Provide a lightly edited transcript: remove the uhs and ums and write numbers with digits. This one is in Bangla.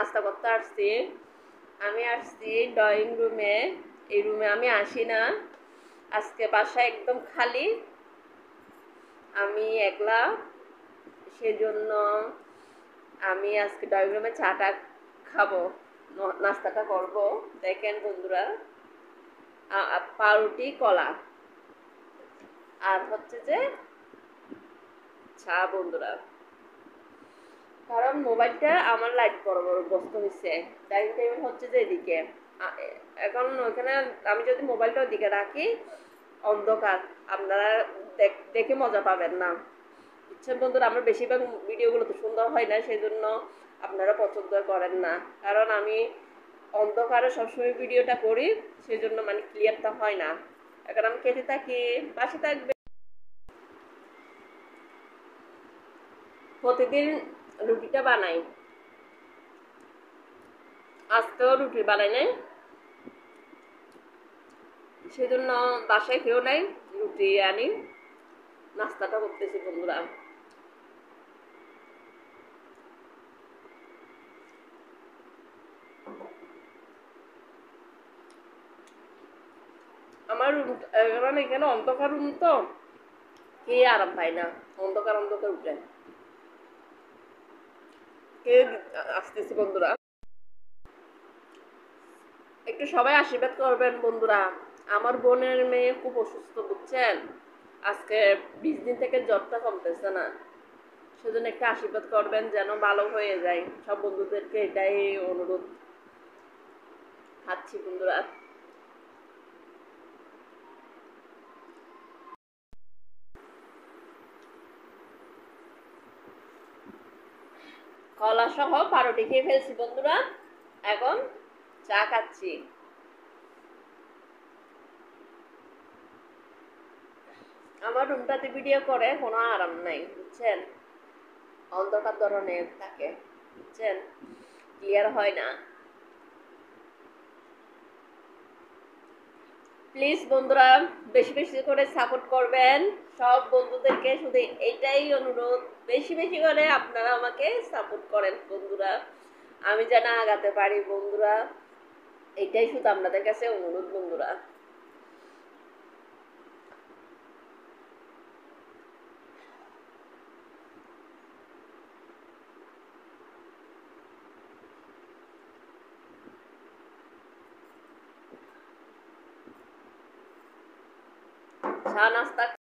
নাস্তা করতে আসছি। আমি আসছি ড্রয়িং রুমে। এই রুমে আমি আসি না, আজকে বাসা একদম খালি, আমি একলা। সেজন্য আমি আজকে ড্রয়িং রুমে চাটা খাবো, নাস্তাটা করব। দেখেন বন্ধুরা, পাউরুটি কলা আর হচ্ছে যে চা বন্ধুরা। কারণ মোবাইলটা আমার লাইট বড় বড় বস্তু হয়েছে, ডাইনিং টেবিল হচ্ছে যে এদিকে। এখন ওখানে আমি যদি মোবাইলটা ওদিকে রাখি অন্ধকার, আপনারা দেখে মজা পাবেন না। বুঝছেন বন্ধুরা, আমার বেশিরভাগ ভিডিওগুলো তো সুন্দর হয় না, সেই জন্য আপনারা পছন্দ করেন না। কারণ আমি অন্ধকারে সবসময় ভিডিওটা করি, সেই জন্য মানে ক্লিয়ারটা হয় না। এখন আমি কেটে থাকি, পাশে থাকবে। প্রতিদিন রুটিটা বানাই, আজকেও রুটি বানাই নাই, সেজন্য বাসায় কেউ নাই, রুটি আনি নাস্তাটা করতেছি বন্ধুরা। আমার রুম, মানে এখানে অন্ধকার রুম তো, কে আরাম পায় না অন্ধকার অন্ধকার উঠে। কে আসতেছি বন্ধুরা, একটু সবাই আশীর্বাদ করবেন বন্ধুরা। আমার বোনের মেয়ে খুব অসুস্থ, বুঝছেন, আজকে 20 দিন থেকে জ্বরটা কমতেছে না। সেজন্য একটু আশীর্বাদ করবেন যেন ভালো হয়ে যায়। সব বন্ধুদেরকে এটাই অনুরোধ। খাচ্ছি বন্ধুরা। কলা সহ পাউরুটি খেয়ে ফেলছি বন্ধুরা, এখন চা খাচ্ছি। আমার রুমটাতে ভিডিও করে কোনো আরাম নাই, বুঝছেন, অন্ধকার ধরনের থাকে, বুঝছেন, ক্লিয়ার হয় না। প্লিজ বন্ধুরা, বেশি বেশি করে সাপোর্ট করবেন সব বন্ধুদেরকে, শুধু এইটাই অনুরোধ, বেশি বেশি করে আপনারা আমাকে সাপোর্ট করেন বন্ধুরা, আমি যেন আগাতে পারি বন্ধুরা, এটাই শুধু আপনাদের কাছে অনুরোধ বন্ধুরা। চা নাস্তা